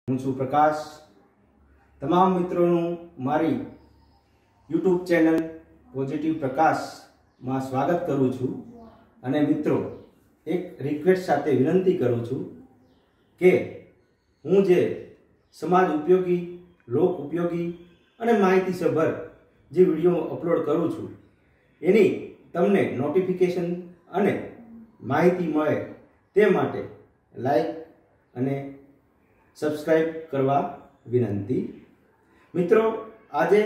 હું છું પ્રકાશ. તમામ મિત્રોનું મારી યુટ્યુબ ચેનલ પોઝિટિવ પ્રકાશમાં સ્વાગત કરું છું. અને મિત્રો, એક રિક્વેસ્ટ સાથે વિનંતી કરું છું કે હું જે સમાજ ઉપયોગી, લોક ઉપયોગી અને માહિતીસભર જે વિડીયો અપલોડ કરું છું એની તમને નોટિફિકેશન અને માહિતી મળે તે માટે લાઈક અને સબસ્ક્રાઇબ કરવા વિનંતી. મિત્રો, આજે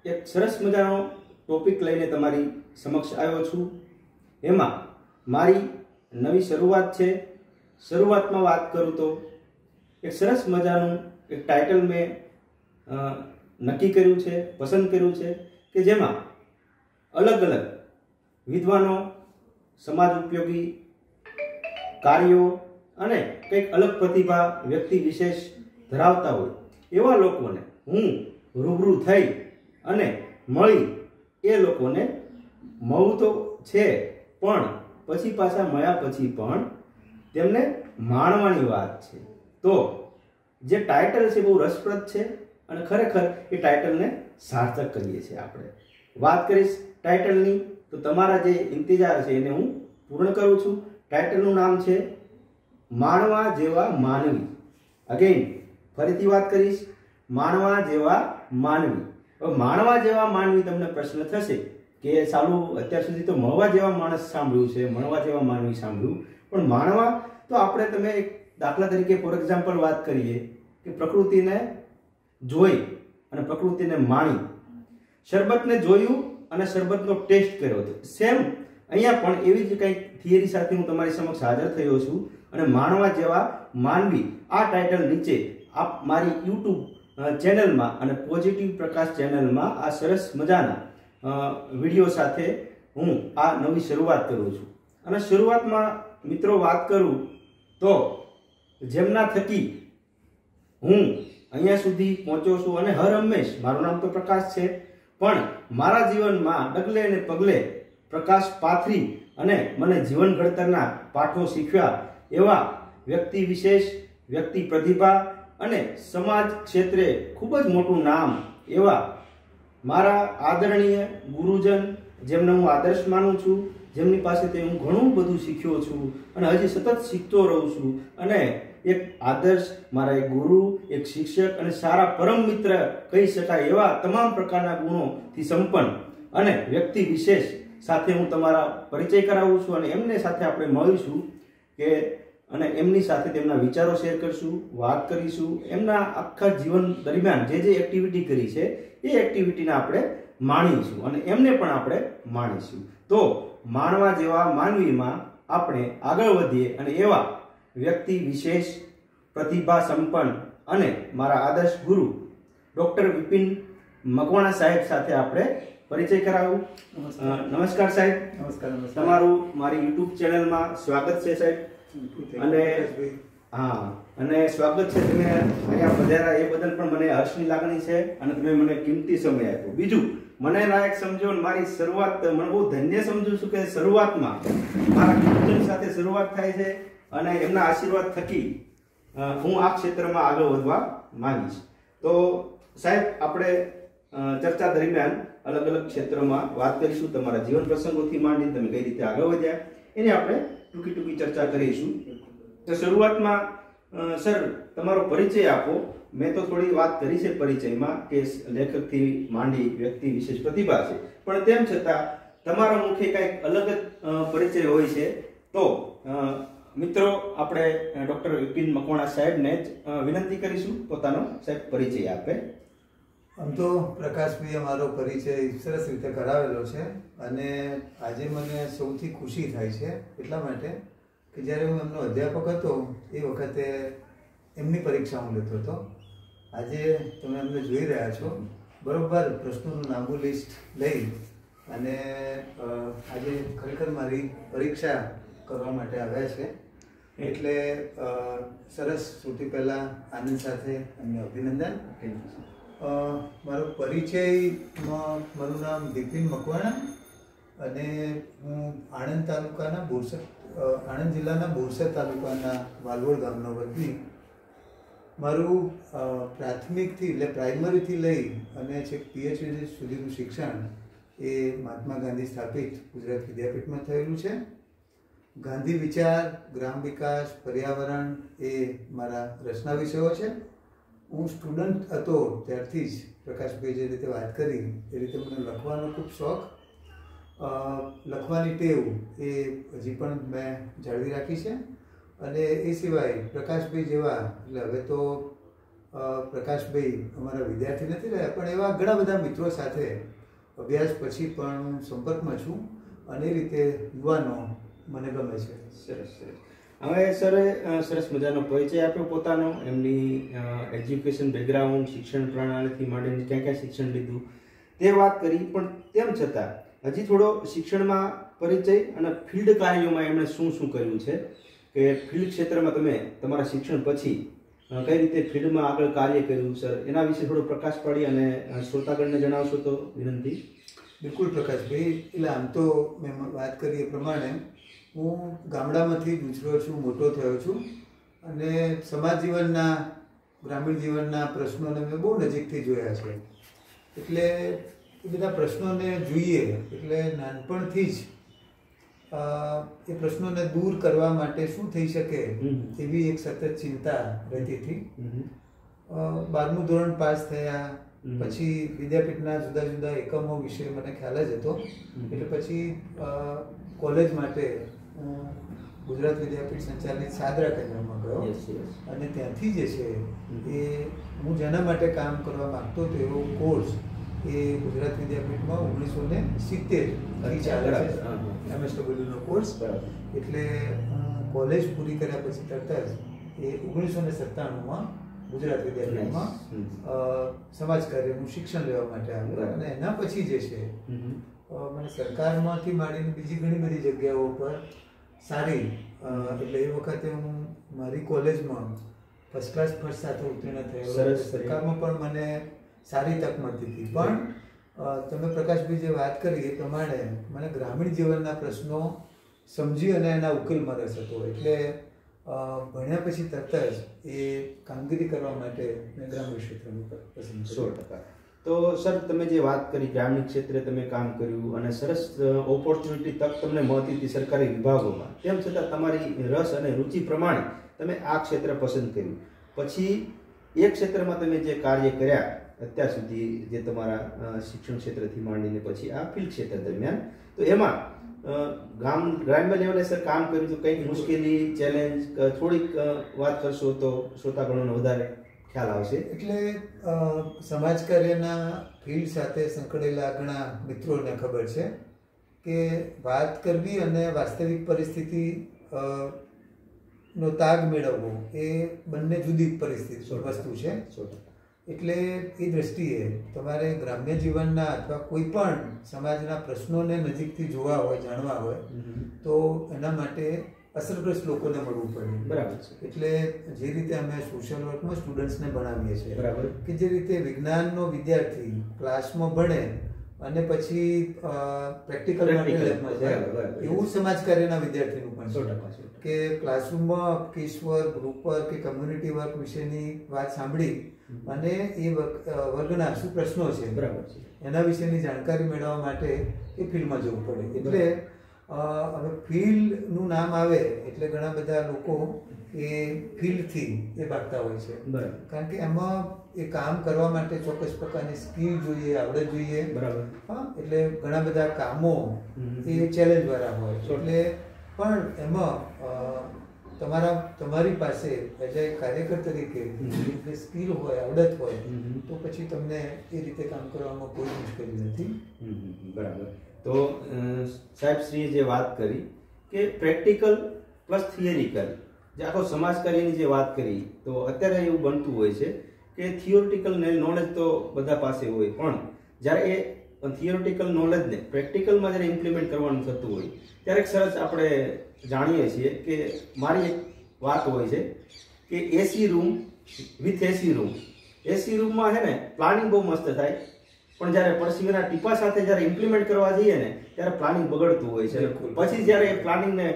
એક સરસ મજાનો ટોપિક લઈને તમારી સમક્ષ આવ્યો છું. એમાં મારી નવી શરૂઆત છે. શરૂઆતમાં વાત કરું તો એક સરસ મજાનું એક ટાઇટલ મેં નક્કી કર્યું છે, પસંદ કર્યું છે કે જેમાં અલગ અલગ વિદ્વાનો, સમાજ ઉપયોગી કાર્યો અને કંઈક અલગ પ્રતિભા વ્યક્તિ વિશેષ ધરાવતા હોય એવા લોકોને હું રૂબરૂ થઈ અને મળી એ લોકોને મળવું તો છે, પણ પછી પાછા મળ્યા પછી પણ તેમને માણવાની વાત છે. તો જે ટાઇટલ છે બહુ રસપ્રદ છે અને ખરેખર એ ટાઇટલને સાર્થક કરીએ છીએ આપણે. વાત કરીશ ટાઇટલની તો તમારા જે ઇંતજાર છે એને હું પૂર્ણ કરું છું. ટાઇટલનું નામ છે માણવા જેવા માનવી. અગેન ફરીથી વાત કરીશ, માણવા જેવા માનવી. હવે માણવા જેવા માનવી, તમને પ્રશ્ન થશે કે સાલું અત્યાર સુધી તો મળવા જેવા માણસ સાંભળ્યું છે, મળવા જેવા માનવી સાંભળ્યું, પણ માણવા તો આપણે તમે એક દાખલા તરીકે ફોર એક્ઝામ્પલ વાત કરીએ કે પ્રકૃતિને જોઈ અને પ્રકૃતિને માણી, શરબતને જોયું અને શરબતનો ટેસ્ટ કર્યો હતો. સેમ અહીંયા પણ એવી જ કંઈક થિયરી સાથે હું તમારી સમક્ષ હાજર થયો છું. અને માણવા જેવા માનવી આ ટાઇટલ નીચે આપ મારી યુટ્યુબ ચેનલમાં અને પોઝિટિવ પ્રકાશ ચેનલમાં આ સરસ મજાના વિડીયો સાથે હું આ નવી શરૂઆત કરું છું. અને શરૂઆતમાં મિત્રો વાત કરું તો જેમના થકી હું અહીંયા સુધી પહોંચ્યો છું અને હર હંમેશ, મારું નામ તો પ્રકાશ છે, પણ મારા જીવનમાં ડગલે અને પગલે પ્રકાશ પાથરી અને મને જીવન ઘડતરના પાઠો શીખવ્યા એવા વ્યક્તિ વિશેષ, વ્યક્તિ પ્રતિભા અને સમાજ ક્ષેત્રે ખૂબ જ મોટું નામ એવા મારા આદરણીય ગુરુજન, જેમને હું આદર્શ માનું છું, જેમની પાસેથી હું ઘણું બધું શીખ્યો છું અને હજી સતત શીખતો રહું છું. અને એક આદર્શ, મારા એક ગુરુ, એક શિક્ષક અને સારા પરમ મિત્ર કહી શકાય એવા તમામ પ્રકારના ગુણોથી સંપન્ન અને વ્યક્તિ વિશેષ સાથે હું તમારા પરિચય કરાવું છું. અને એમને સાથે આપણે મળીશું કે અને એમની સાથે તેમના વિચારો શેર કરશું, વાત કરીશું, એમના આખા જીવન દરમિયાન જે જે એક્ટિવિટી કરી છે એ એક્ટિવિટીને આપણે માણીશું અને એમને પણ આપણે માણીશું. તો માણવા જેવા માનવીમાં આપણે આગળ વધીએ અને એવા વ્યક્તિ વિશેષ, પ્રતિભા સંપન્ન અને મારા આદર્શ ગુરુ ડોક્ટર વિપિન મકવાણા સાહેબ સાથે આપણે પરિચય કરાવું. નમસ્કાર સાહેબ. નમસ્કાર. તમારું મારી યુટ્યુબ ચેનલમાં સ્વાગત છે સાહેબ. અને હા, અને સ્વાગત છે. તમે અહીંયા પધાર્યા એ બદલ પણ મને હર્ષની લાગણી છે અને તમે મને કિંમતી સમય આપ્યો. બીજું, મને લાયક સમજો, મારી શરૂઆત મને બહુ ધન્ય સમજુ છું કે શરૂઆતમાં મારા ગુરુજન સાથે શરૂઆત થાય છે અને એમના આશીર્વાદ થકી હું આ ક્ષેત્રમાં આગળ વધવા માંગીશ. તો સાહેબ, આપણે ચર્ચા દરમિયાન અલગ અલગ ક્ષેત્રોમાં વાત કરીશું. તમારા જીવન પ્રસંગોથી માંડી તમે કઈ રીતે આગળ વધ્યા એની આપણે ટૂંકી ચર્ચા કરીશું. તો શરૂઆતમાં સર, તમારો પરિચય આપો. મેં તો થોડી વાત કરી છે પરિચયમાં કે લેખકથી માંડી વ્યક્તિ વિશેષ પ્રતિભા છે, પણ તેમ છતાં તમારા મુખે કંઈક અલગ જ પરિચય હોય છે. તો મિત્રો, આપણે ડોક્ટર વિપિન મકવાણા સાહેબને જ વિનંતી કરીશું પોતાનો સાહેબ પરિચય આપે. આમ તો પ્રકાશભાઈએ મારો પરિચય સરસ રીતે કરાવેલો છે અને આજે મને સૌથી ખુશી થાય છે એટલા માટે કે જ્યારે હું એમનો અધ્યાપક હતો એ વખતે એમની પરીક્ષા હું લેતો હતો. આજે તમે એમને જોઈ રહ્યા છો, બરોબર પ્રશ્નોનું લાંબુ લિસ્ટ લઈ અને આજે ખરેખર મારી પરીક્ષા કરવા માટે આવ્યા છે. એટલે સરસ. સૌથી પહેલાં આનંદ સાથે એમને અભિનંદન. મારો પરિચયમાં મારું નામ વિપિન મકવાણા અને હું આણંદ તાલુકાના બોરસદ આણંદ જિલ્લાના બોરસદ તાલુકાના વાલવડ ગામનો વતની મારું પ્રાથમિકથી એટલે પ્રાઇમરીથી લઈ અને છેક PhD સુધીનું શિક્ષણ એ મહાત્મા ગાંધી સ્થાપિત ગુજરાત વિદ્યાપીઠમાં થયેલું છે. ગાંધી વિચાર, ગ્રામ વિકાસ, પર્યાવરણ એ મારા રસના વિષયો છે. હું સ્ટુડન્ટ હતો ત્યારથી જ પ્રકાશભાઈ જે રીતે વાત કરી એ રીતે મને લખવાનો ખૂબ શોખ, લખવાની ટેવ એ હજી પણ મેં જાળવી રાખી છે. અને એ સિવાય પ્રકાશભાઈ જેવા, એટલે હવે તો પ્રકાશભાઈ અમારા વિદ્યાર્થી નથી રહ્યા, પણ એવા ઘણા બધા મિત્રો સાથે અભ્યાસ પછી પણ હું સંપર્કમાં છું અને એ રીતે યુવાનો મને ગમે છે. સરસ સરસ. હવે સર સરસ મજાનો પરિચય આપ્યો પોતાનો, એમની એજ્યુકેશન બેકગ્રાઉન્ડ, શિક્ષણ પ્રણાલીથી માંડીને ક્યાં ક્યાં શિક્ષણ લીધું તે વાત કરી. પણ તેમ છતાં હજી થોડો શિક્ષણમાં પરિચય અને ફિલ્ડ કાર્યોમાં એમણે શું શું કર્યું છે, કે ફિલ્ડ ક્ષેત્રમાં તમે તમારા શિક્ષણ પછી કઈ રીતે ફિલ્ડમાં આગળ કાર્ય કર્યું સર, એના વિશે થોડો પ્રકાશ પાડી અને શ્રોતાગણને જણાવશો તો વિનંતી. બિલકુલ પ્રકાશભાઈ. એટલે આમ તો મેં વાત કરી એ પ્રમાણે હું ગામડામાંથી જ ઉછર્યો છું, મોટો થયો છું અને સમાજ જીવનના, ગ્રામીણ જીવનના પ્રશ્નોને મેં બહુ નજીકથી જોયા છે. એટલે એ બધા પ્રશ્નોને જોઈએ એટલે નાનપણથી જ એ પ્રશ્નોને દૂર કરવા માટે શું થઈ શકે એવી એક સતત ચિંતા રહેતી હતી. 12મું ધોરણ પાસ થયા પછી વિદ્યાપીઠના જુદા જુદા એકમો વિશે મને ખ્યાલ જ હતો. એટલે પછી કોલેજ માટે હું ગુજરાત વિદ્યાપીઠ સંચાલિત સાદરા કેન્દ્રમાં ગયો અને ત્યાંથી જે છે એ હું જેના માટે કામ કરવા માંગતો હતો એવો કોર્સ એ ગુજરાત વિદ્યાપીઠમાં 1970 ચાલે છે, MSW કોર્સ. એટલે કોલેજ પૂરી કર્યા પછી તરત જ એ 1997માં ગુજરાત વિદ્યાપીઠમાં સમાજ કાર્યનું શિક્ષણ લેવા માટે આવ્યો. અને એના પછી જે છે મને સરકારમાંથી માંડીને બીજી ઘણી બધી જગ્યાઓ પર સારી, એટલે એ વખતે હું મારી કોલેજમાં ફર્સ્ટ ક્લાસ ફર્સ્ટ સાથે ઉત્તીર્ણ થયો. સરકારમાં પણ મને સારી તક મળતી હતી. પણ તમે પ્રકાશભાઈ જે વાત કરી એ પ્રમાણે મને ગ્રામીણ જીવનના પ્રશ્નો સમજી અને એના ઉકેલમાં રસ હતો. એટલે ભણ્યા પછી તરત જ એ કામગીરી કરવા માટે મેં ગ્રામીણ ક્ષેત્રનું પસંદ કર્યું. 100%. તો સર તમે જે વાત કરી ગ્રામીણ ક્ષેત્રે તમે કામ કર્યું અને સરસ ઓપોર્ચ્યુનિટી તક તમને મળતી હતી સરકારી વિભાગોમાં, તેમ છતાં તમારી રસ અને રુચિ પ્રમાણે તમે આ ક્ષેત્ર પસંદ કર્યું. પછી એ ક્ષેત્રમાં તમે જે કાર્ય કર્યા અત્યાર સુધી, જે તમારા શિક્ષણ ક્ષેત્રથી માંડીને પછી આ ફિલ્ડ ક્ષેત્ર દરમિયાન, તો એમાં ગ્રામ્ય લેવલે સર કામ કર્યું તો કંઈક મુશ્કેલી, ચેલેન્જ થોડીક વાત કરશો તો શ્રોતાગણોને વધારે ખ્યાલ આવશે. એટલે સમાજ કાર્યના ફિલ્ડ સાથે સંકળાયેલા ઘણા મિત્રોને ખબર છે કે વાત કરવી અને વાસ્તવિક પરિસ્થિતિ નો તાગ મેળવવો એ બંને જુદી પરિસ્થિતિ વસ્તુ છે. એટલે એ દ્રષ્ટિએ તમારે ગ્રામ્ય જીવનના અથવા કોઈ પણ સમાજના પ્રશ્નોને નજીકથી જોવા હોય, જાણવા હોય તો એના માટે અસરગ્રસ્ત લોકોને મળવું પડે. બરાબર છે. એટલે જે રીતે અમે સોશિયલ વર્કમાં સ્ટુડન્ટ્સને ભણાવીએ છીએ, બરાબર, કે જે રીતે વિજ્ઞાનનો વિદ્યાર્થી ક્લાસમાં ભણે અને પછી પ્રેક્ટિકલ માટે લેબમાં જાય, એવું સમાજ કાર્યના વિદ્યાર્થીનું પણ છે કે ક્લાસરૂમમાં કેસ વર્ક, ગ્રુપ વર્ક કે કમ્યુનિટી વર્ક વિશેની વાત સાંભળી અને એ વર્ગના શું પ્રશ્નો છે, બરાબર છે, એના વિશેની જાણકારી મેળવવા માટે એ ફિલ્ડમાં જવું પડે. એટલે હવે ફિલ્ડનું નામ આવે એટલે ઘણા બધા લોકો એ ફિલ્ડથી એ ભાગતા હોય છે. બરાબર. કારણ કે એમાં એ કામ કરવા માટે ચોક્કસ પ્રકારની સ્કિલ જોઈએ, આવડત જોઈએ. બરાબર. હા, એટલે ઘણા બધા કામો એ ચેલેન્જ વાળા હોય. એટલે પણ એમાં તમારી પાસે એઝ એ કાર્યકર તરીકે જે સ્કિલ હોય, આવડત હોય તો પછી તમને એ રીતે કામ કરવામાં કોઈ મુશ્કેલી નથી. બરાબર. તો સાહેબશ્રીએ જે વાત કરી કે પ્રેક્ટિકલ પ્લસ થિયરિકલ, જે આખો સમાજ કાર્યની જે વાત કરી, તો અત્યારે એવું બનતું હોય છે કે થિયોરિટિકલ નોલેજ તો બધા પાસે હોય, પણ જ્યારે એ થિયોરિટિકલ નોલેજને પ્રેક્ટિકલમાં જ્યારે ઇમ્પ્લિમેન્ટ કરવાનું થતું હોય ત્યારે સરસ આપણે જાણીએ છીએ કે મારી એક વાત હોય છે કે AC room with AC room. AC રૂમમાં છે ને પ્લાનિંગ બહુ મસ્ત થાય, પણ જ્યારે પરસીવીના ટીપા સાથે જ્યારે ઇમ્પ્લિમેન્ટ કરવા જઈએ ને ત્યારે પ્લાનિંગ બગડતું હોય છે. પછી જ્યારે એ પ્લાનિંગને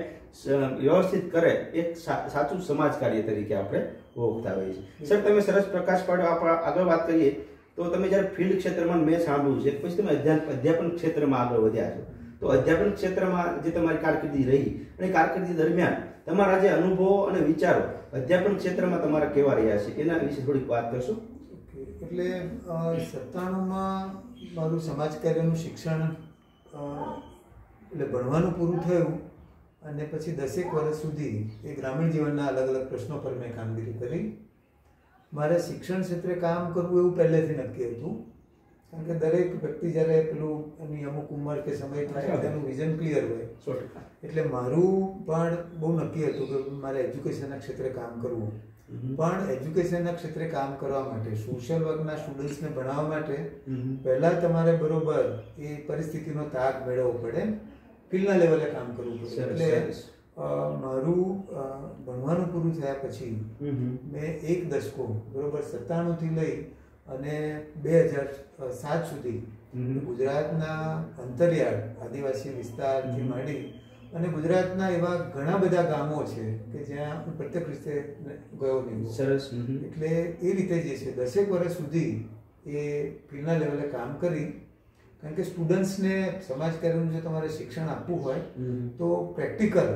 વ્યવસ્થિત કરે એક સાચું સમાજ કાર્ય તરીકે આપણે ભોગવતા હોય છે. સર, તમે સરસ પ્રકાશ પાડ્યો. આપણે આગળ વાત કરીએ તો તમે જ્યારે ફિલ્ડ ક્ષેત્રમાં મેં સાંભળ્યું છે, પછી તમે અધ્યાપન ક્ષેત્રમાં આગળ વધ્યા છો, તો અધ્યાપન ક્ષેત્રમાં જે તમારી કારકિર્દી રહી અને કારકિર્દી દરમિયાન તમારા જે અનુભવો અને વિચારો અધ્યાપન ક્ષેત્રમાં તમારા કેવા રહ્યા છે એના વિશે થોડીક વાત કરશો. એટલે 97માં મારું સમાજ કાર્યનું શિક્ષણ એટલે ભણવાનું પૂરું થયું અને પછી 10 વર્ષ સુધી એ ગ્રામીણ જીવનના અલગ અલગ પ્રશ્નો પર મેં કામગીરી કરી. મારે શિક્ષણ ક્ષેત્રે કામ કરવું એવું પહેલેથી નક્કી હતું, કારણ કે દરેક વ્યક્તિ જ્યારે પેલું એની અમુક ઉંમર કે સમય થાય તેનું વિઝન ક્લિયર હોય. એટલે મારું પણ બહુ નક્કી હતું કે મારે એજ્યુકેશનના ક્ષેત્રે કામ કરવું. પણ એજ્યુકેશનના ક્ષેત્રે કામ કરવા માટે, સોશિયલ વર્કના સ્ટુડન્ટ્સને ભણાવવા માટે પહેલા તમારે બરોબર એ પરિસ્થિતિનો તાગ મેળવવો પડે, ફિલ્ડના લેવલે કામ કરવું પડે. એટલે મારું ભણવાનું પૂરું થયા પછી મેં એક દશકો બરોબર 97 થી લઈ અને 2007 સુધી ગુજરાતના અંતરિયાળ આદિવાસી વિસ્તારથી માંડી અને ગુજરાતના એવા ઘણા બધા ગામો છે કે જ્યાં હું પ્રત્યેક રીતે ગયો નહીં. સરસ. એટલે એ રીતે જે છે 10 વર્ષ સુધી એ ફિલ્ડના લેવલે કામ કરી. કારણ કે સ્ટુડન્ટ્સને સમાજ કાર્યનું જો તમારે શિક્ષણ આપવું હોય તો પ્રેક્ટિકલ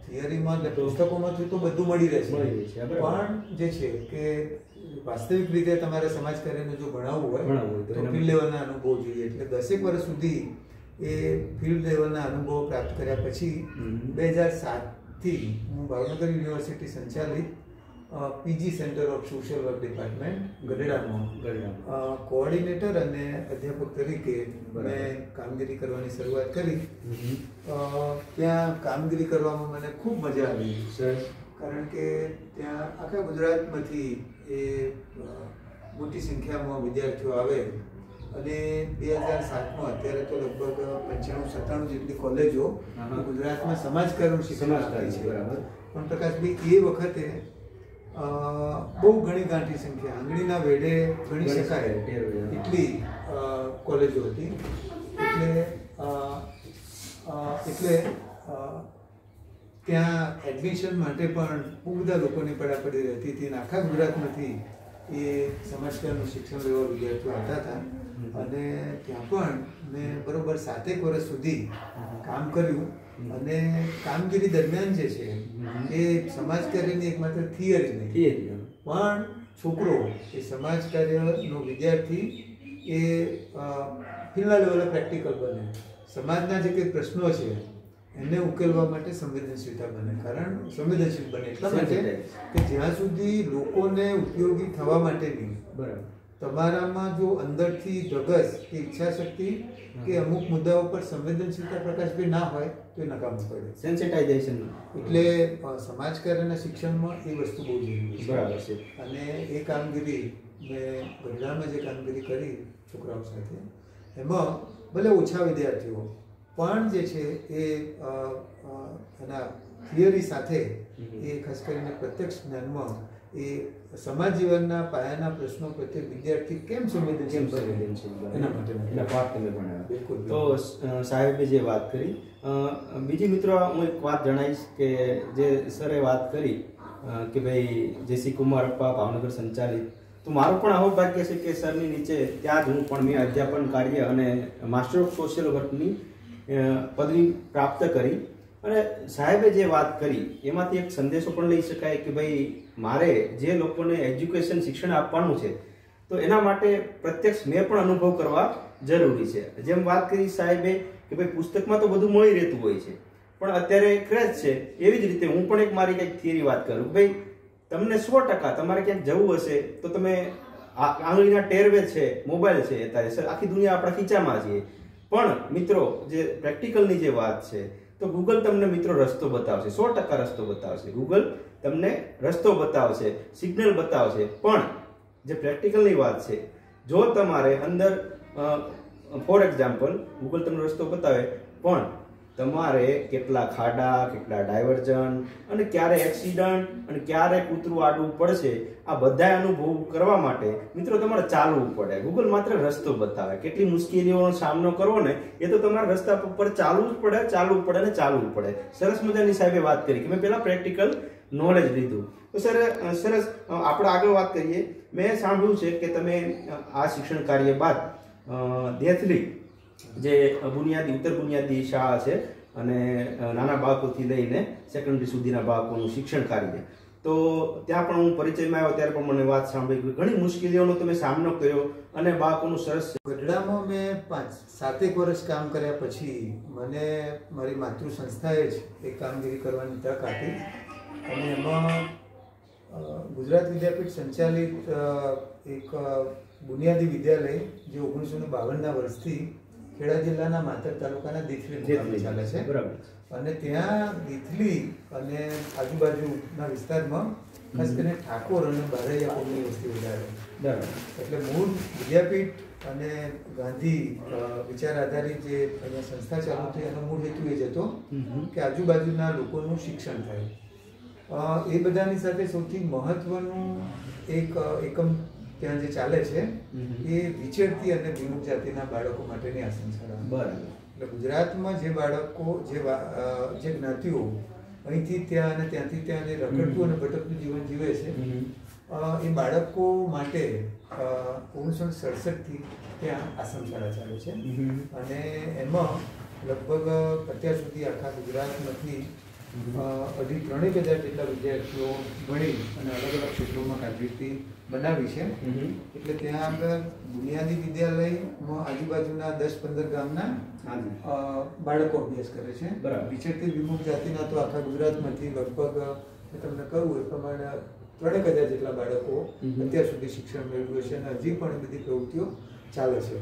થિયરીમાં એટલે પુસ્તકોમાંથી તો બધું મળી રહેશે, પણ જે છે કે વાસ્તવિક રીતે તમારે સમાજ કાર્યને જો ભણાવવું હોય તો ફિલ્ડ લેવલના અનુભવ જોઈએ. એટલે 10 વર્ષ સુધી એ ફિલ્ડ લેવલના અનુભવો પ્રાપ્ત કર્યા પછી 2007થી હું ભાવનગર યુનિવર્સિટી સંચાલિત PG centre of social work department ગઢડામાં કોઓર્ડિનેટર અને અધ્યાપક તરીકે મેં કામગીરી કરવાની શરૂઆત કરી. ત્યાં કામગીરી કરવામાં મને ખૂબ મજા આવી, કારણ કે ત્યાં આખા ગુજરાતમાંથી એ મોટી સંખ્યામાં વિદ્યાર્થીઓ આવે અને 2007માં અત્યારે તો લગભગ 95-97 જેટલી કોલેજો ગુજરાતમાં સમાજ કાર્યનું શિક્ષણ આપે છે. પણ પ્રકાશભાઈ, એ વખતે બહુ ઘણી ગાંઠી સંખ્યા, આંગળીના વેઢે ગણી શકાય એટલી કોલેજો હતી. એટલે ત્યાં એડમિશન માટે પણ બહુ બધા લોકોની પડાપડી રહેતી હતી અને આખા ગુજરાતમાંથી એ સમાજકારનું શિક્ષણ લેવા વિદ્યાર્થીઓ આવતા હતા. અને ત્યાં પણ મેં બરોબર 7 વર્ષ સુધી કામ કર્યું. અને કામગીરી દરમિયાન જે છે એ સમાજ કાર્યની એકમાત્ર થિયરી નહીં, પણ છોકરો એ સમાજ કાર્યનો વિદ્યાર્થી એ ફિલ્ડના લેવલે પ્રેક્ટિકલ બને, સમાજના જે કંઈ પ્રશ્નો છે એને ઉકેલવા માટે સંવેદનશીલતા બને. કારણ સંવેદનશીલ બને એટલા માટે કે જ્યાં સુધી લોકોને ઉપયોગી થવા માટેની તમારામાં જો અંદરથી ધગસ કે ઈચ્છા શક્તિ કે અમુક મુદ્દાઓ પર સંવેદનશીલતા પ્રકાશભાઈ ના હોય તો એ નકામું પડે. સેન્સિટાઇઝેશન. એટલે સમાજ કાર્યના શિક્ષણમાં એ વસ્તુ બહુ જરૂરી છે. બરાબર છે. અને એ કામગીરી મેં ગઢડામાં જે કામગીરી કરી છોકરાઓ સાથે, એમાં ભલે ઓછા વિદ્યાર્થીઓ પણ જે છે એ એના થિયરી સાથે એ ખાસ કરીને પ્રત્યક્ષ જ્ઞાનમાં એ સમાજ જીવનના પાયાના પ્રશ્નો પ્રત્યે વિદ્યાર્થી કેમ સંવેદનશીલ એના માટે બિલકુલ. તો સાહેબે જે વાત કરી, બીજી મિત્રો હું એક વાત જણાવીશ કે જે સરે વાત કરી કે ભાઈ જેસી કુમાર અપ્પા ભાવનગર સંચાલિત, તો મારું પણ આવું ભાગ્ય છે કે સરની નીચે ત્યાં જ હું પણ મેં અધ્યાપન કાર્ય અને માસ્ટર ઓફ સોશિયલ વર્કની પદવી પ્રાપ્ત કરી. અને સાહેબે જે વાત કરી એમાંથી એક સંદેશો પણ લઈ શકાય કે ભાઈ મારે જે લોકોને એજ્યુકેશન શિક્ષણ આપવાનું છે તો એના માટે પ્રત્યક્ષ મેં પણ અનુભવ કરવા જરૂરી છે. જેમ વાત કરી સાહેબે કે ભાઈ પુસ્તકમાં તો બધું મળી રહેતું હોય છે, પણ અત્યારે ક્રેઝ છે, એવી જ રીતે હું પણ એક મારી કંઈક થિયરી વાત કરું. ભાઈ તમને 100% તમારે ક્યાંક જવું હશે તો તમે આંગળીના ટેરવે છે, મોબાઈલ છે, અત્યારે આખી દુનિયા આપણા ખીચામાં છીએ. પણ મિત્રો જે પ્રેક્ટિકલની જે વાત છે તો ગૂગલ તમને મિત્રો રસ્તો બતાવશે, 100% રસ્તો બતાવશે. ગૂગલ તમને રસ્તો બતાવશે, સિગ્નલ બતાવશે, પણ જે પ્રેક્ટિકલની વાત છે જો તમારે અંદર ફોર એક્ઝામ્પલ ગૂગલ તમને રસ્તો બતાવે પણ તમારે કેટલા ખાડા, કેટલા ડાયવર્ઝન અને ક્યારે એક્સિડન્ટ અને ક્યારે કૂતરું આડવું પડશે આ બધા અનુભવ કરવા માટે મિત્રો તમારે ચાલવું પડે. ગૂગલ માત્ર રસ્તો બતાવે, કેટલી મુશ્કેલીઓનો સામનો કરવો ને એ તો તમારા રસ્તા પર ચાલવું જ પડે, ચાલવું પડે ને ચાલવું પડે. સરસ મજાની સાહેબે વાત કરી કે મેં પેલા પ્રેક્ટિકલ નોલેજ લીધું. તો સર સરસ, આપણે આગળ વાત કરીએ. મેં સાંભળ્યું છે કે તમે આ શિક્ષણ કાર્ય બાદ દેથલી જે ઉત્તર બુનિયાદી શાળા છે અને નાના બાળકોથી લઈને સેકન્ડરી સુધીના બાળકોનું શિક્ષણ કાર્ય, તો ત્યાં પણ હું પરિચયમાં આવ્યો ત્યારે પણ મને વાત સાંભળી કે ઘણી મુશ્કેલીઓનો તમે સામનો કર્યો અને બાળકોનું સરસ. ગઢડામાં મેં 7 વર્ષ કામ કર્યા પછી મને મારી માતૃ સંસ્થાએ જ એક કામગીરી કરવાની તક આપી અને એમાં ગુજરાત વિદ્યાપીઠ સંચાલિત એક બુનિયાદી વિદ્યાલય જે 1952ના વર્ષથી ખેડા જિલ્લાના માતર તાલુકાના દીથલી ચાલે છે. બરાબર. અને ત્યાં દીથલી અને આજુબાજુના વિસ્તારમાં ખાસ કરીને ઠાકોર અને બારૈયા કોમની વસ્તી વધારે. બરાબર. એટલે મૂળ વિદ્યાપીઠ અને ગાંધી વિચાર આધારિત જે અહીંયા સંસ્થા ચાલુ થઈ એનો મૂળ હેતુ એ જ હતો કે આજુબાજુના લોકોનું શિક્ષણ થાય. એ બધાની સાથે સૌથી મહત્વનું એક એકમ ત્યાં જે ચાલે છે એ વિચરતી અને વિમુખ જાતિના બાળકો માટેની આશ્રમ શાળા. બરાબર. એટલે ગુજરાતમાં જે બાળકો જે જ્ઞાતિઓ અહીંથી ત્યાં અને ત્યાંથી ત્યાં જે રખડતું અને ભટકતું જીવન જીવે છે એ બાળકો માટે 1967થી ત્યાં આશ્રમ શાળા ચાલે છે અને એમાં લગભગ અત્યાર સુધી આખા ગુજરાતમાંથી 2,500 જેટલા વિદ્યાર્થીઓ ભણી અને અલગ અલગ ક્ષેત્રોમાં કારકિર્દી બનાવી છે. એટલે ત્યાં આગળ બુનિયાદી વિદ્યાલયમાં આજુબાજુના 10-15 ગામના બાળકો અભ્યાસ કરે છે. વિચરતી વિમુખ જાતિના તો આખા ગુજરાતમાંથી લગભગ મેં તમને કહ્યું એ પ્રમાણે 3,000 જેટલા બાળકો અત્યાર સુધી શિક્ષણ મેળવ્યું છે અને હજી પણ એ બધી પ્રવૃત્તિઓ ચાલે છે.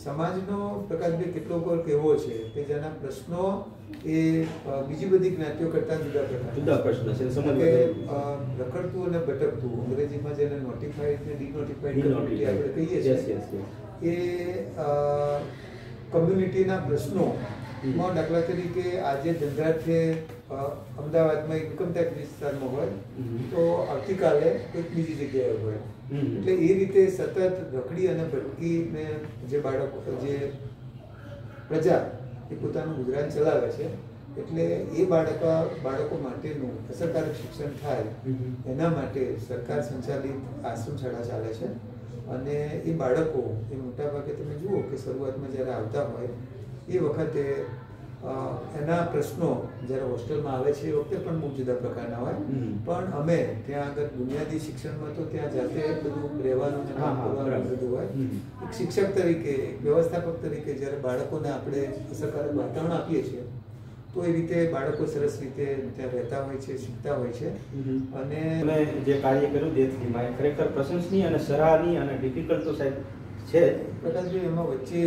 સમાજનો પ્રકાશભાઈ કેટલો વર્ગ એવો છે કે જેના પ્રશ્નો એ બીજી બધી જ્ઞાતિઓ કરતા જુદા પ્રશ્ન છે. રખડતું અને ભટકતું, અંગ્રેજીમાં જેને નોટિફાઈડ ને ડિનોટિફાઈડ કમ્યુનિટી આપણે કહીએ છીએ, એ કમ્યુનિટીના પ્રશ્નો દાખલા તરીકે આજે ધંધાર્થે અમદાવાદમાં ઇન્કમટેક્સ વિસ્તારમાં હોય તો આવતીકાલે એક બીજી જગ્યાએ હોય. એટલે એ રીતે સતત રખડી અને ભટકીને જે બાળકો જે પ્રજા એ પોતાનું ગુજરાન ચલાવે છે. એટલે એ બાળકો માટેનું અસરકારક શિક્ષણ થાય એના માટે સરકાર સંચાલિત આશ્રમ શાળા ચાલે છે. અને એ બાળકો એ મોટાભાગે તમે જુઓ કે શરૂઆતમાં જ્યારે આવતા હોય એ વખતે એના પ્રશ્નો જ્યારે હોસ્ટેલમાં આવે છે એ વખતે પણ બહુ જુદા પ્રકારના હોય. પણ અમે ત્યાં આગળ બુનિયાદી શિક્ષણમાં તો ત્યાં જાતે બધું રહેવાનું બધું હોય. એક શિક્ષક તરીકે, વ્યવસ્થાપક તરીકે જ્યારે બાળકોને આપણે અસરકારક વાતાવરણ આપીએ છીએ તો એ રીતે બાળકો સરસ રીતે ત્યાં રહેતા હોય છે, શીખતા હોય છે. અને જે કાર્ય કર્યું દેથલીમાં ખરેખર પ્રશંસનીય અને સરાહનીય અને ડિફિકલ્ટ તો સાહેબ છે. પ્રકાશભાઈ, એમાં વચ્ચે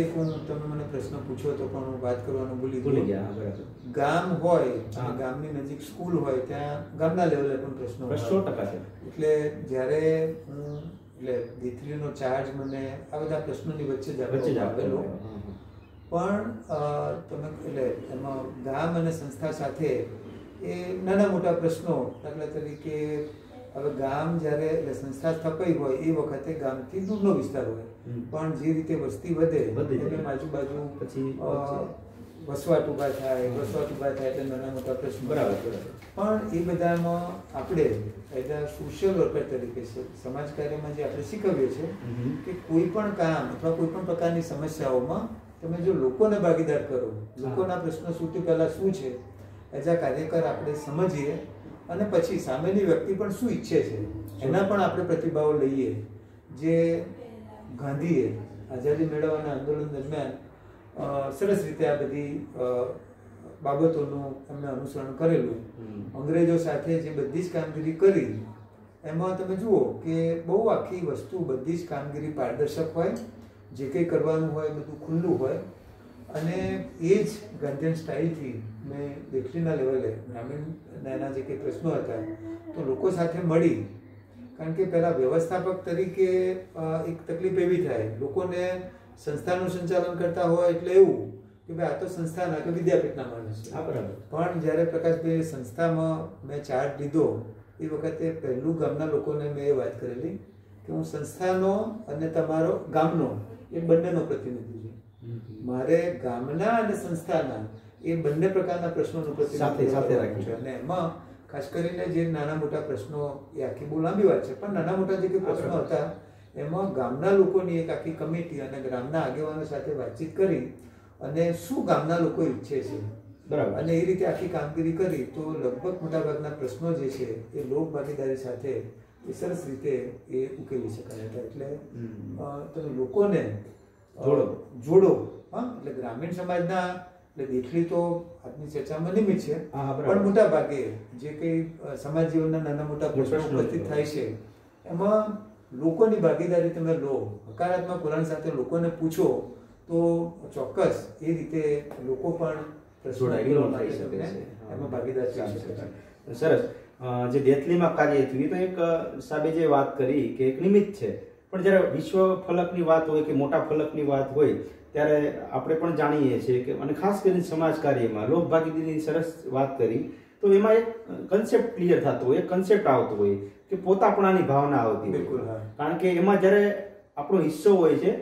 તમે મને પ્રશ્ન પૂછ્યો તો પણ હું વાત કરવાનું ભૂલી ગયા. ગામ હોય, ગામની નજીક સ્કૂલ હોય, ત્યાં ગામના લેવલે પણ પ્રશ્નો 100% છે. એટલે જ્યારે દીથલીનો ચાર્જ મને આ બધા પ્રશ્નોની વચ્ચે જ આવેલો. પણ તમે એટલે એમાં ગામ અને સંસ્થા સાથે એ નાના મોટા પ્રશ્નો, દાખલા તરીકે હવે ગામ જ્યારે એટલે સંસ્થા સ્થપાઈ હોય એ વખતે ગામથી દૂરનો વિસ્તાર હોય પણ જે રીતે વસ્તી વધે એટલે આજુબાજુ પછી વસવાટ ઊભા થાય એટલે નાના મોટા પ્રશ્નો. બરાબર. પણ એ બધામાં આપણે એઝ અ સોશિયલ વર્કર તરીકે સમાજ કાર્યમાં જે આપણે શીખવીએ છીએ કે કોઈ પણ કામ અથવા કોઈ પણ પ્રકારની સમસ્યાઓમાં તમે જો લોકોને ભાગીદાર કરો, લોકોના પ્રશ્નો સૌથી પહેલા શું છે એઝ અ કાર્યકર આપણે સમજીએ અને પછી સામેની વ્યક્તિ પણ શું ઈચ્છે છે એના પણ આપણે પ્રતિભાવો લઈએ. જે ગાંધીએ આઝાદી મેળવવાના આંદોલન દરમિયાન સરસ રીતે આ બધી બાબતોનું એમને અનુસરણ કરેલું. અંગ્રેજો સાથે જે બધી જ કામગીરી કરી એમાં તમે જુઓ કે બહુ આખી વસ્તુ બધી જ કામગીરી પારદર્શક હોય, જે કંઈ કરવાનું હોય બધું ખુલ્લું હોય. અને એ જ ગાંધીયન સ્ટાઇલથી મેં દેખલીના લેવલે ગ્રામીણ એના જે કંઈ પ્રશ્નો હતા તો લોકો સાથે મળી. કારણ કે પહેલાં વ્યવસ્થાપક તરીકે એક તકલીફ એવી થાય, લોકોને સંસ્થાનું સંચાલન કરતા હોય એટલે એવું કે ભાઈ આ તો સંસ્થાના કે વિદ્યાપીઠના માણસ છે. પણ જ્યારે પ્રકાશભાઈ સંસ્થામાં મેં ચાર્જ લીધો એ વખતે પહેલું ગામના લોકોને મેં એ વાત કરેલી કે હું સંસ્થાનો અને તમારો ગામનો એ બંનેનો પ્રતિનિધિ છું. મારે ગામના અને સંસ્થાના એ બંને પ્રકારના પ્રશ્નોનું પ્રતિનિધિત્વ રાખવું છે. અને એમાં ખાસ કરીને જે નાના મોટા પ્રશ્નો, એ આખી બહુ લાંબી વાત છે, પણ નાના મોટા જે કંઈ પ્રશ્નો હતા એમાં ગામના લોકોની એક આખી કમિટી અને ગ્રામના આગેવાનો સાથે વાતચીત કરી અને શું ગામના લોકો ઈચ્છે છે બરાબર, અને એ રીતે આખી કામગીરી કરી તો લગભગ મોટાભાગના પ્રશ્નો જે છે એ લોક ભાગીદારી સાથે એ સરસ રીતે એ ઉકેલી શકાય હતા. એટલે તમે લોકોને જોડો. હા, એટલે ગ્રામીણ સમાજના, એટલે દેખલી તો આજની ચર્ચામાં નિમિત્ત છે, પણ મોટા ભાગે જે કંઈ સમાજ જીવનના નાના મોટા પ્રશ્નો ઉપસ્થિત થાય છે એમાં લોકોની ભાગીદારી તમે લો, હકારાત્મક વલણ સાથે લોકોને પૂછો તો ચોક્કસ એ રીતે લોકો પણ એમાં ભાગીદાર થઈ શકે છે. સરસ. જે દેથલીમાં કાર્ય થયું એ તો એક સાબે જે વાત કરી કે એક નિમિત્ત છે, પણ જ્યારે વિશ્વ ફલકની વાત હોય કે મોટા ફલકની વાત હોય ત્યારે આપણે પણ જાણીએ છીએ કે, અને ખાસ કરીને સમાજ કાર્યમાં લોક ભાગીદારીની સરસ વાત કરી તો એમાં એક કન્સેપ્ટ ક્લિયર થતો હોય, એક કન્સેપ્ટ આવતો હોય કે પોતાપણાની ભાવના આવતી હોય. કારણ કે એમાં જ્યારે આપણો હિસ્સો હોય છે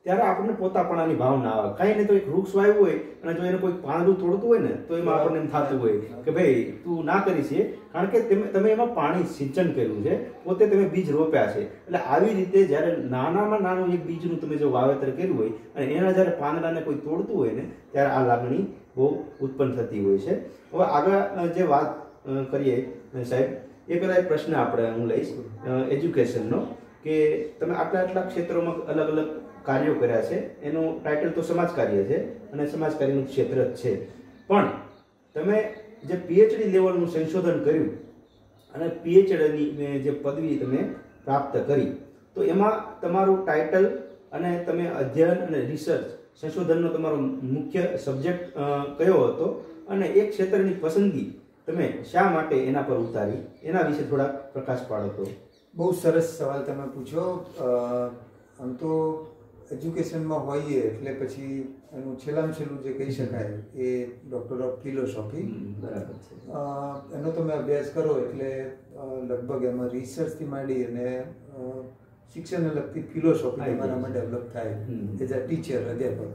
ત્યારે આપણને પોતાપણાની ભાવના આવે. કાંઈ નહીં તો એક વૃક્ષ વાવ્યું હોય અને જો એને કોઈ પાંદડું તોડતું હોય ને તો એમાં આપણને એમ થતું હોય કે ભાઈ તું ના કરીશ, કારણ કે તમે એમાં પાણી સિંચન કર્યું છે, પોતે તમે બીજ રોપ્યા છે. એટલે આવી રીતે જ્યારે નાનામાં નાનું એક બીજનું તમે જો વાવેતર કર્યું હોય અને એના જ્યારે પાંદડાને કોઈ તોડતું હોય ને ત્યારે આ લાગણી બહુ ઉત્પન્ન થતી હોય છે. હવે આગળ જે વાત કરીએ સાહેબ, એ પહેલાં એક પ્રશ્ન હું લઈશ એજ્યુકેશનનો, કે તમે આટલા ક્ષેત્રોમાં અલગ અલગ કાર્યો કર્યા છે. એનું ટાઇટલ તો સમાજ કાર્ય છે અને સમાજ કાર્યનું ક્ષેત્ર જ છે, પણ તમે જે પીએચડી લેવલનું સંશોધન કર્યું અને પીએચડીની જે પદવી તમે પ્રાપ્ત કરી, તો એમાં તમારું ટાઇટલ અને તમે અધ્યયન અને રિસર્ચ સંશોધનનો તમારો મુખ્ય સબ્જેક્ટ કયો હતો અને એક ક્ષેત્રની પસંદગી તમે શા માટે એના પર ઉતારી, એના વિશે થોડા પ્રકાશ પાડો તો. બહુ સરસ સવાલ તમે પૂછો. આમ તો એજ્યુકેશનમાં હોઈએ એટલે પછી એનું છેલ્લામાં છેલ્લું જે કહી શકાય એ ડૉક્ટર ઓફ ફિલોસોફી. બરાબર છે. એનો તમે અભ્યાસ કરો એટલે લગભગ એમાં રિસર્ચથી માંડી અને શિક્ષણને લગતી ફિલોસોફી તમારામાં ડેવલપ થાય એઝ અ ટીચર, અધ્યાપક.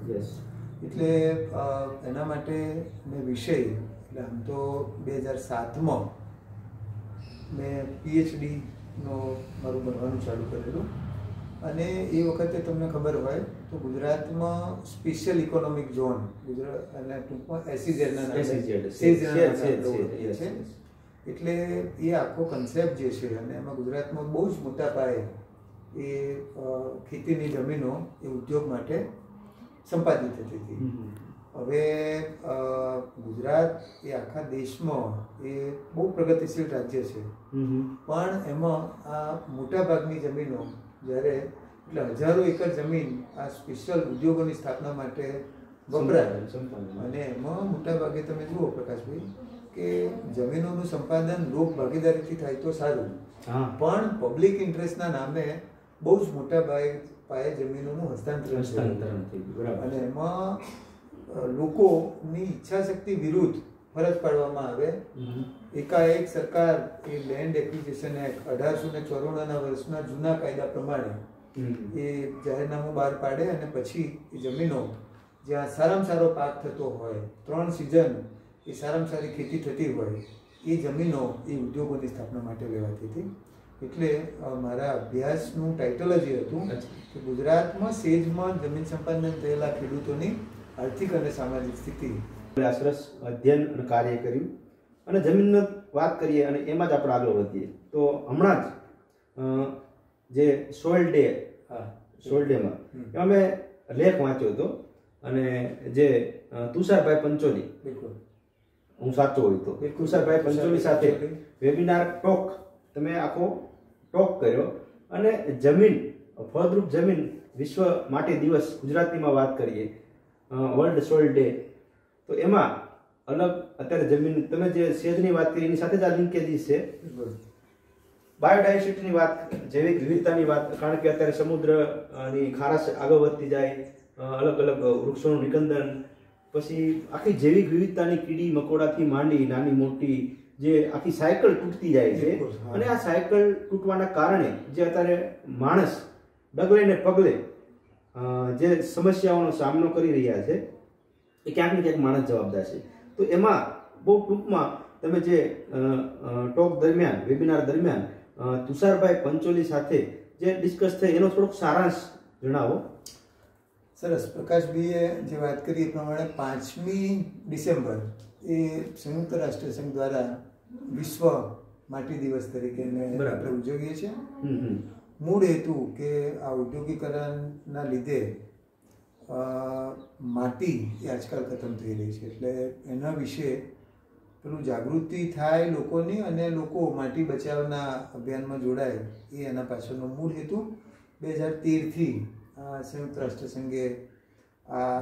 એટલે એના માટે મેં વિષય, એટલે આમ તો 2007માં મેં પીએચડીનો મારું ભણવાનું ચાલુ કરેલું અને એ વખતે તમને ખબર હોય તો ગુજરાતમાં સ્પેશિયલ ઇકોનોમિક ઝોન, ગુજરાત અને ટૂંકમાં SEZ છે. એટલે એ આખો કન્સેપ્ટ જે છે અને એમાં ગુજરાતમાં બહુ જ મોટા પાયે એ ખેતીની જમીનો એ ઉદ્યોગ માટે સંપાદિત થતી હતી. હવે ગુજરાત એ આખા દેશમાં એ બહુ પ્રગતિશીલ રાજ્ય છે, પણ એમાં આ મોટા ભાગની જમીનો જ્યારે, એટલે હજારો એકર જમીન આ સ્પેશિયલ ઉદ્યોગોની સ્થાપના માટે વપરાય અને એમાં મોટા ભાગે તમે જુઓ પ્રકાશભાઈ કે જમીનોનું સંપાદન લોક ભાગીદારીથી થાય તો સારું, પણ પબ્લિક ઇન્ટરેસ્ટના નામે બહુ જ મોટા પાયે જમીનોનું હસ્તાંતરણ અને એમાં લોકોની ઈચ્છા શક્તિ વિરુદ્ધ ફરજ પાડવામાં આવે. એકાએક સરકાર એ લેન્ડ એક્વિઝિશન એક્ટ 1894ના વર્ષના જૂના કાયદા પ્રમાણે એ જાહેરનામું બહાર પાડે અને પછી એ જમીનો જ્યાં સારામાં સારો પાક થતો હોય, 3 સિઝન એ સારામાં સારી ખેતી થતી હોય, એ જમીનો એ ઉદ્યોગોની સ્થાપના માટે લેવાતી હતી. એટલે મારા અભ્યાસનું ટાઇટલ જ એ હતું કે ગુજરાતમાં સેજમાં જમીન સંપાદન થયેલા ખેડૂતોની આર્થિક અને સામાજિક સ્થિતિ. સરસ અધ્યયન અને કાર્ય કર્યું અને જમીનની વાત કરીએ અને એમાં જ આપણે આગળ વધીએ તો હમણાં જ જે સોઇલ ડેમાં એમાં મેં લેખ વાંચ્યો હતો અને જે તુષારભાઈ પંચોલી, હું સાચો હોય તો તુષારભાઈ પંચોલી સાથે વેબિનાર ટોક તમે આખો ટોક કર્યો અને જમીન, ફળદ્રુપ જમીન વિશ્વ માટે દિવસ ગુજરાતીમાં વાત કરીએ, વર્લ્ડ સોઇલ ડે, તો એમાં અલગ અત્યારે જમીન તમે જે સેજની વાત કરી એની સાથે જ આ લિંકેજીસ છે. બાયોડાયવર્સિટીની વાત, જૈવિક વિવિધતાની વાત, કારણ કે અત્યારે સમુદ્રની ખારાશ આગળ વધતી જાય, અલગ અલગ વૃક્ષોનું નિકંદન, પછી આખી જૈવિક વિવિધતાની કીડી મકોડાથી માંડી નાની મોટી જે આખી સાયકલ તૂટતી જાય છે અને આ સાયકલ તૂટવાના કારણે જે અત્યારે માણસ ડગલે ને પગલે જે સમસ્યાઓનો સામનો કરી રહ્યા છે એ ક્યાંક ને ક્યાંક માણસ જવાબદાર છે. તો એમાં બહુ ટૂંકમાં તમે જે ટોક દરમિયાન વેબિનાર દરમિયાન તુષારભાઈ પંચોલી સાથે જે ડિસ્કસ થઈ એનો થોડોક સારાંશ જણાવો. સરસ. પ્રકાશભાઈએ જે વાત કરી એ પ્રમાણે 5મી ડિસેમ્બર એ સંયુક્ત રાષ્ટ્ર સંઘ દ્વારા વિશ્વ માટી દિવસ તરીકે આપણે ઉજવીએ છીએ. મૂળ હેતુ કે આ ઔદ્યોગિકરણના લીધે માટી એ આજકાલ ખતમ થઈ રહી છે, એટલે એના વિશે પેલું જાગૃતિ થાય લોકોની અને લોકો માટી બચાવના અભિયાનમાં જોડાય એ એના પાછળનો મૂળ હેતુ. 2013થી સંયુક્ત રાષ્ટ્ર સંઘે આ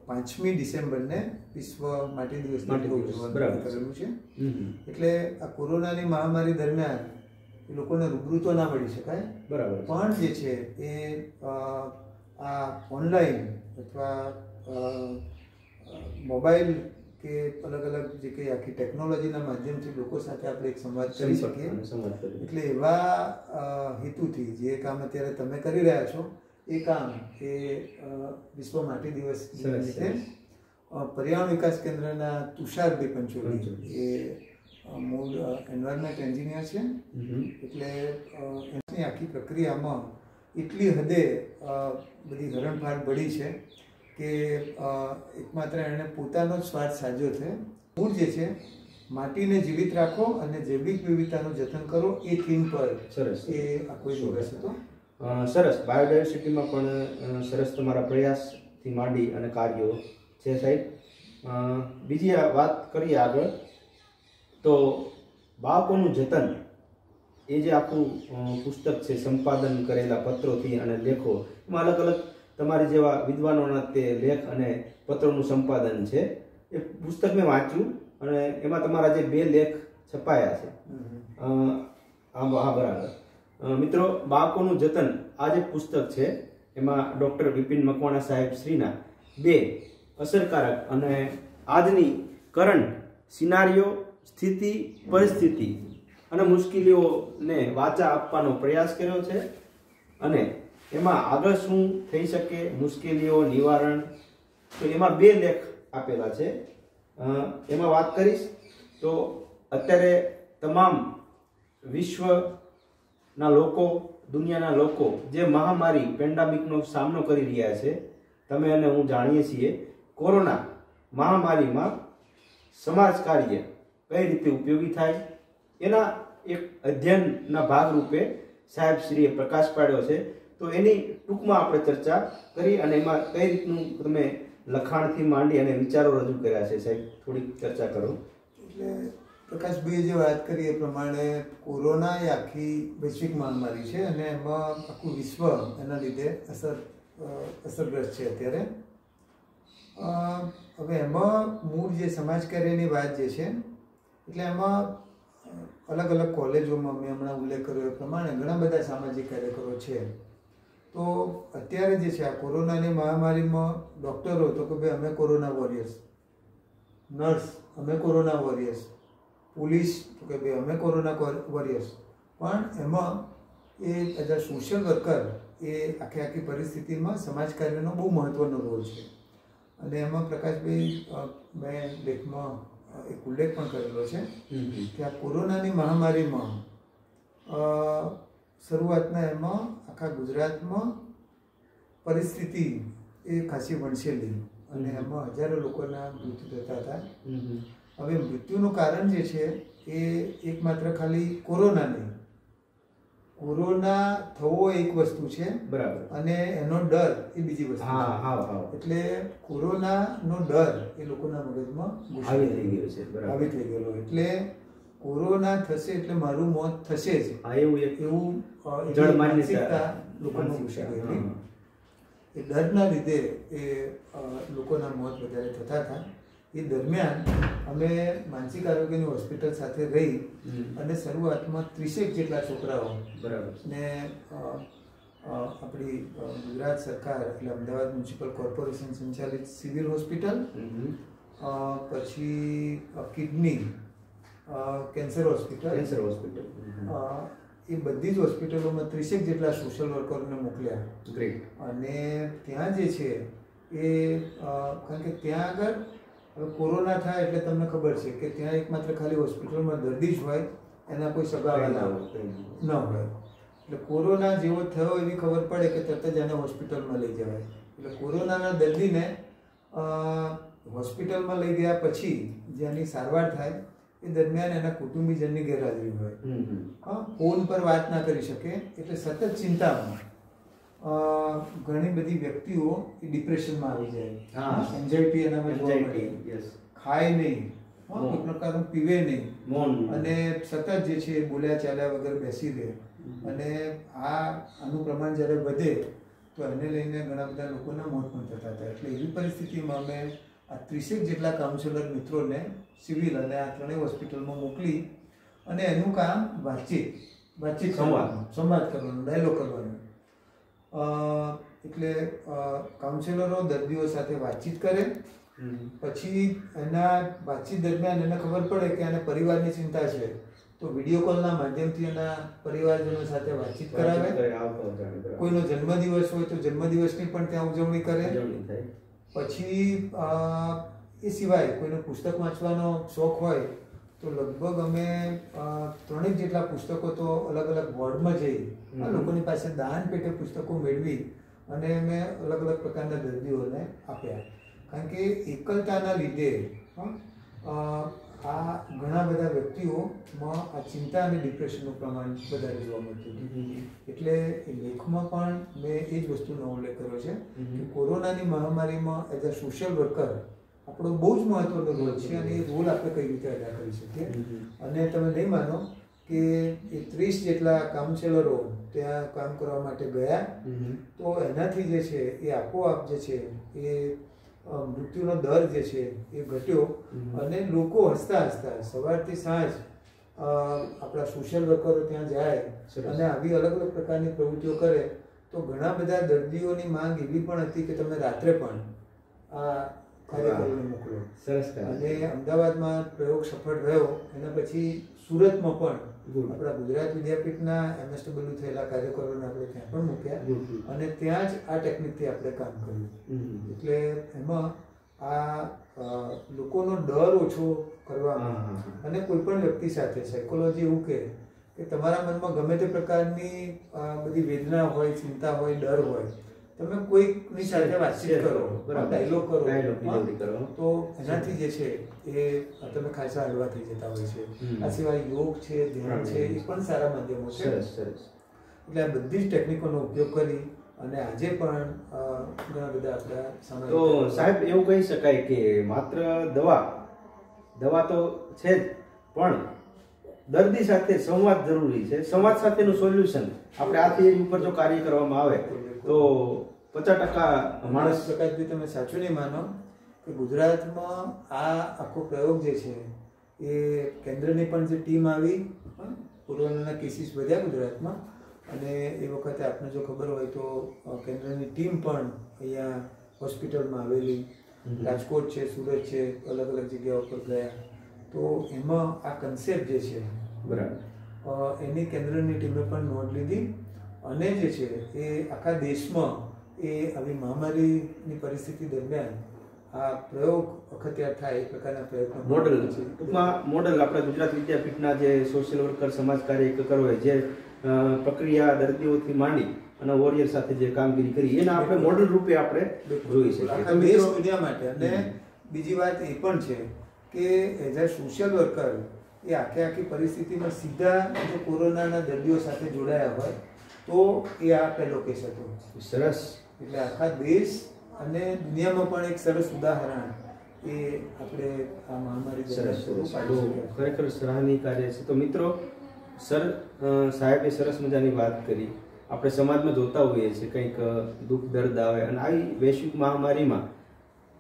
5મી ડિસેમ્બરને વિશ્વ માટી દિવસ તરીકે ઉજવવાનું કરેલું છે. એટલે આ કોરોનાની મહામારી દરમિયાન એ લોકોને રૂબરૂ તો ના મળી શકાય, બરાબર, પણ જે છે એ આ ઓનલાઈન અથવા મોબાઈલ કે અલગ અલગ જે કંઈ આખી ટેકનોલોજીના માધ્યમથી લોકો સાથે આપણે એક સંવાદ કરી શકીએ. એટલે એવા હેતુથી જે કામ અત્યારે તમે કરી રહ્યા છો એ કામ એ વિશ્વ માટી દિવસ નિમિત્તે પર્યાવરણ વિકાસ કેન્દ્રના તુષારભાઈ પંચોલી એ મૂળ એન્વાયરમેન્ટ એન્જિનિયર છે. એટલે એની આખી પ્રક્રિયામાં એટલી હદે બધી હરણફાળ પડી છે કે એકમાત્ર એણે પોતાનો જ સ્વાર્થ સાધ્યો છે. મૂળ જે છે માટીને જીવિત રાખો અને જૈવિક વિવિધતાનું જતન કરો એ થીમ પર સરસ એ આખો દિવસ હતો. સરસ. બાયોડાયવર્સિટીમાં પણ સરસ તમારા પ્રયાસથી માંડી અને કાર્યો છે સાહેબ. બીજી વાત કરીએ આગળ તો બાળકોનું જતન એ જે આખું પુસ્તક છે સંપાદન કરેલા પત્રોથી અને લેખો એમાં અલગ અલગ તમારી જેવા વિદ્વાનોના તે લેખ અને પત્રોનું સંપાદન છે. એ પુસ્તક મેં વાંચ્યું અને એમાં તમારા જે 2 લેખ છપાયા છે. હા બરાબર. મિત્રો, બાળકોનું જતન આ જે પુસ્તક છે એમાં ડૉક્ટર વિપિન મકવાણા સાહેબ શ્રીના 2 અસરકારક અને આજની કરંટ સિનારીઓ, સ્થિતિ, પરિસ્થિતિ અને મુશ્કેલીઓને વાચા આપવાનો પ્રયાસ કર્યો છે. અને એમાં આગળ શું થઈ શકે, મુશ્કેલીઓ, નિવારણ, તો એમાં 2 લેખ આપેલા છે. એમાં વાત કરીશ તો અત્યારે તમામ વિશ્વના લોકો, દુનિયાના લોકો જે મહામારી પેન્ડેમિકનો સામનો કરી રહ્યા છે, તમે અને હું જાણીએ છીએ, કોરોના મહામારીમાં સમાજ કાર્ય કઈ રીતે ઉપયોગી થાય એના એક અધ્યયનના ભાગરૂપે સાહેબશ્રીએ પ્રકાશ પાડ્યો છે. તો એની ટૂંકમાં આપણે ચર્ચા કરી અને એમાં કઈ રીતનું તમે લખાણથી માંડી અને વિચારો રજૂ કર્યા છે સાહેબ, થોડીક ચર્ચા કરો. એટલે પ્રકાશભાઈએ જે વાત કરી એ પ્રમાણે કોરોના એ આખી વૈશ્વિક મહામારી છે અને એમાં આખું વિશ્વ એના લીધે અસરગ્રસ્ત છે અત્યારે. હવે એમાં મૂળ જે સમાજ કાર્યની વાત જે છે એટલે એમાં અલગ અલગ કોલેજોમાં મેં હમણાં ઉલ્લેખ કર્યો એ પ્રમાણે ઘણા બધા સામાજિક કાર્યકરો છે. તો અત્યારે જે છે આ કોરોનાની મહામારીમાં ડૉક્ટરો તો કે ભાઈ અમે કોરોના વોરિયર્સ, નર્સ અમે કોરોના વોરિયર્સ, પોલીસ તો કે ભાઈ અમે કોરોના વોરિયર્સ, પણ એમાં એ એઝ અ સોશિયલ વર્કર એ આખી પરિસ્થિતિમાં સમાજ કાર્યનો બહુ મહત્ત્વનો રોલ છે. અને એમાં પ્રકાશભાઈ મેં લેખમાં એક ઉલ્લેખ પણ કરેલો છે કે આ કોરોનાની મહામારીમાં શરૂઆતના એમાં આખા ગુજરાતમાં પરિસ્થિતિ એ ખાસી વણસેલી અને એમાં હજારો લોકોના મૃત્યુ થતા હતા. હવે મૃત્યુનું કારણ જે છે એ એકમાત્ર ખાલી કોરોના નહીં, કોરોના થવો એક વસ્તુ છે, બરાબર, અને એનો ડર એ બીજી વસ્તુ છે. એટલે કોરોનાનો ડર એ લોકોના મગજમાં આવી થઈ ગયેલો. એટલે કોરોના થશે એટલે મારું મોત થશે જ એવું માનસિકતા લોકોમાં ઘૂસી ગયેલી. એ ડરના લીધે એ લોકોના મોત વધારે થતા હતા. એ દરમિયાન અમે માનસિક આરોગ્યની હોસ્પિટલ સાથે રહી અને શરૂઆતમાં 30 જેટલા છોકરાઓ, બરાબર, ને આપણી ગુજરાત સરકાર એટલે અમદાવાદ મ્યુનિસિપલ કોર્પોરેશન સંચાલિત સિવિલ હોસ્પિટલ, પછી કિડની કેન્સર હોસ્પિટલ એ બધી જ હોસ્પિટલોમાં 30 જેટલા સોશિયલ વર્કરોને મોકલ્યા. ગ્રેટ. અને ત્યાં જે છે એ કારણ કે ત્યાં આગળ હવે કોરોના થાય એટલે તમને ખબર છે કે ત્યાં એકમાત્ર ખાલી હોસ્પિટલમાં દર્દી જ હોય, એના કોઈ સગાવાલા ન હોય. એટલે કોરોના જેવો થયો એવી ખબર પડે કે તરત જ એને હોસ્પિટલમાં લઈ જવાય. એટલે કોરોનાના દર્દીને હોસ્પિટલમાં લઈ ગયા પછી જેની સારવાર થાય એ દરમિયાન એના કુટુંબીજનની ગેરહાજરી હોય, ફોન પર વાત ના કરી શકે, એટલે સતત ચિંતામાં ઘણી બધી વ્યક્તિઓ એ ડિપ્રેશનમાં આવી જાય. એન્ઝાઇટી એનામાં જોવા મળે. ખાય નહીં, કોઈ પ્રકારનું પીવે નહીં, અને સતત જે છે બોલ્યા ચાલ્યા વગર બેસી રહે. અને આનું પ્રમાણ જ્યારે વધે તો એને લઈને ઘણા બધા લોકોના મોત પણ થતા હતા. એટલે એવી પરિસ્થિતિમાં અમે આ 30 જેટલા કાઉન્સિલર મિત્રોને સિવિલ અને આ ત્રણેય હોસ્પિટલમાં મોકલી અને એનું કામ વાતચીત સંવાદ કરવાનો, ડાયલોગ કરવાનો. એટલે કાઉન્સિલરો દર્દીઓ સાથે વાતચીત કરે, પછી એના વાતચીત દરમિયાન એને ખબર પડે કે આને પરિવારની ચિંતા છે તો વિડીયો કોલના માધ્યમથી એના પરિવારજનો સાથે વાતચીત કરાવે. કોઈનો જન્મદિવસ હોય તો જન્મદિવસની પણ ત્યાં ઉજવણી કરે. પછી એ સિવાય કોઈને પુસ્તક વાંચવાનો શોખ હોય તો લગભગ અમે 3 જેટલા પુસ્તકો તો અલગ અલગ વોર્ડમાં જઈ આ લોકોની પાસે દાન પેટે પુસ્તકો મેળવી અને અમે અલગ અલગ પ્રકારના દર્દીઓને આપ્યા. કારણ કે એકલતાના લીધે આ ઘણા બધા વ્યક્તિઓમાં આ ચિંતા અને ડિપ્રેશનનું પ્રમાણ વધારે જોવા મળતું હતું. એટલે લેખમાં પણ મેં એ જ વસ્તુનો ઉલ્લેખ કર્યો છે કે કોરોનાની મહામારીમાં એઝ અ સોશિયલ વર્કર આપણો બહુ જ મહત્વનો રોલ છે, અને એ રોલ આપણે કઈ રીતે અદા કરી શકીએ. અને તમે નહીં માનો કે એ 30 જેટલા કાઉન્સેલરો ત્યાં કામ કરવા માટે ગયા તો એનાથી જે છે એ આપોઆપ જે છે એ મૃત્યુનો દર જે છે એ ઘટ્યો. અને લોકો હસતા હસતા સવારથી સાંજ આપણા સોશિયલ વર્કરો ત્યાં જાય અને આવી અલગ અલગ પ્રકારની પ્રવૃત્તિઓ કરે. તો ઘણા બધા દર્દીઓની માંગ એવી પણ હતી કે તમે રાત્રે પણ આ કાર્ય કરીને મોકલો. અને અમદાવાદમાં પ્રયોગ સફળ રહ્યો. એના પછી સુરતમાં પણ આપણા ગુજરાત વિદ્યાપીઠના MSW થયેલા કાર્યકરોને આપણે ત્યાં પણ મૂક્યા અને ત્યાં જ આ ટેકનિકથી આપણે કામ કર્યું. એટલે એમાં આ લોકોનો ડર ઓછો કરવામાં અને કોઈ પણ વ્યક્તિ સાથે સાયકોલોજી એવું કહે કે તમારા મનમાં ગમે તે પ્રકારની બધી વેદના હોય, ચિંતા હોય, ડર હોય, તમે કોઈકની સાથે વાતચીત કરો, ડાયલોગ કરો, તો એનાથી જે છે એ તમે ખાસા હળવા થઈ જતા હોય છે. આ સિવાય યોગ છે, ધ્યાન છે, એ પણ સારા માધ્યમો છે. એટલે આ બધી જ ટેકનિકોનો ઉપયોગ કરી અને આજે પણ ઘણા બધા આપણા સામાન્ય. તો સાહેબ એવું કહી શકાય કે માત્ર દવા તો છે જ, પણ દર્દી સાથે સંવાદ જરૂરી છે. સંવાદ સાથેનું સોલ્યુશન આપણે આ થિયરી ઉપર જો કાર્ય કરવામાં આવે તો 50% માણસ. પ્રકાશભાઈ તમે સાચું નહીં માનો કે ગુજરાતમાં આ આખો પ્રયોગ જે છે એ કેન્દ્રની પણ જે ટીમ આવી, કોરોનાના કેસીસ વધ્યા ગુજરાતમાં, અને એ વખતે આપને જો ખબર હોય તો કેન્દ્રની ટીમ પણ અહીંયા હોસ્પિટલમાં આવેલી, રાજકોટ છે, સુરત છે, અલગ અલગ જગ્યાઓ પર ગયા. તો એમાં આ કન્સેપ્ટ જે છે બરાબર એની કેન્દ્રની ટીમે પણ નોંધ લીધી અને જે છે એ આખા દેશમાં એ આવી મહામારીની પરિસ્થિતિ દરમિયાન આ પ્રયોગ અખત્યાર થાય એ પ્રકારના પ્રયત્નો મોડલ છે. ટૂંકમાં મોડલ આપણે ગુજરાત વિદ્યાપીઠના જે સોશિયલ વર્કર, સમાજ કાર્યકરો હોય જે પ્રક્રિયા દર્દીઓથી માંડી અને વોરિયર સાથે જે કામગીરી કરી એના આપણે મોડલ રૂપે આપણે જોઈ શકીએ દેશ દુનિયા માટે. અને બીજી વાત એ પણ છે કે એઝ અ સોશિયલ વર્કર એ આખી પરિસ્થિતિમાં સીધા જો કોરોનાના દર્દીઓ સાથે જોડાયા હોય તો એ આ પહેલો કેસ હતો. સરસ. એટલે આખા દેશ અને દુનિયામાં પણ એક સરસ ઉદાહરણ એ આપણે આ મહામારી ખરેખર સરાહનીય કાર્ય છે. તો મિત્રો સાહેબે સરસ મજાની વાત કરી. આપણે સમાજમાં જોતા હોઈએ છીએ કંઈક દુઃખ દર્દ આવે અને આવી વૈશ્વિક મહામારીમાં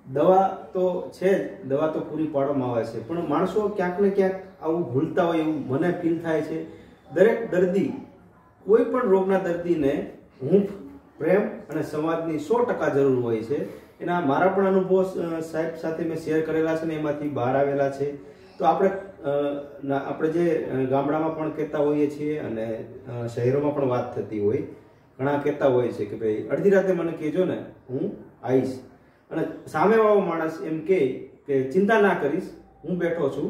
દવા તો છે જ, દવા તો પૂરી પાડવામાં આવે છે, પણ માણસો ક્યાંક ને ક્યાંક આવું ભૂલતા હોય એવું મને ફીલ થાય છે. દરેક દર્દી, કોઈ પણ રોગના દર્દીને હૂંફ, પ્રેમ અને સંવાદની 100% જરૂર હોય છે. એના મારા પણ અનુભવો સાહેબ સાથે મેં શેર કરેલા છે ને એમાંથી બહાર આવેલા છે. તો આપણે જે ગામડામાં પણ કહેતા હોઈએ છીએ અને શહેરોમાં પણ વાત થતી હોય, ઘણા કહેતા હોય છે કે ભાઈ અડધી રાતે મને કહેજો ને હું આવીશ, અને સામેવાળો માણસ એમ કહે કે ચિંતા ના કરીશ, હું બેઠો છું,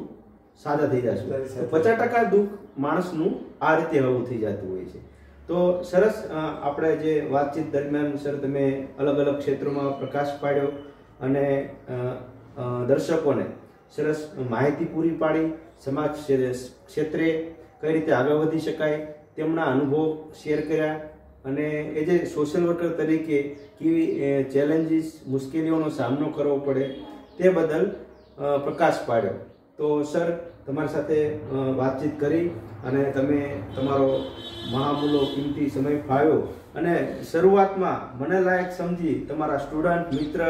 સાજા થઈ જશું. 50% દુઃખ માણસનું આ રીતે હળવું થઈ જતું હોય છે. તો સરસ, આપણે જે વાતચીત દરમિયાન સર તમે અલગ અલગ ક્ષેત્રોમાં પ્રકાશ પાડ્યો અને દર્શકોને સરસ માહિતી પૂરી પાડી. સમાજ ક્ષેત્રે કઈ રીતે આગળ વધી શકાય તેમના અનુભવ શેર કર્યા અને એ જે સોશિયલ વર્કર તરીકે કેવી ચેલેન્જીસ, મુશ્કેલીઓનો સામનો કરવો પડે તે બદલ પ્રકાશ પાડ્યો. તો સર, તમારી સાથે વાતચીત કરી અને તમે તમારો મહામૂલો કિંમતી સમય ફાળવ્યો અને શરૂઆતમાં મને લાયક સમજી તમારા સ્ટુડન્ટ, મિત્ર,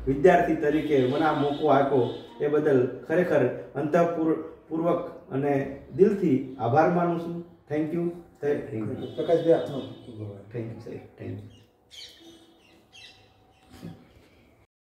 વિદ્યાર્થી તરીકે મને આ મોકો આપ્યો એ બદલ ખરેખર અંતઃપૂર્વક અને દિલથી આભાર માનું છું. Thank you. પ્રકાશભાઈ, આપનો thank you sir. Thank you.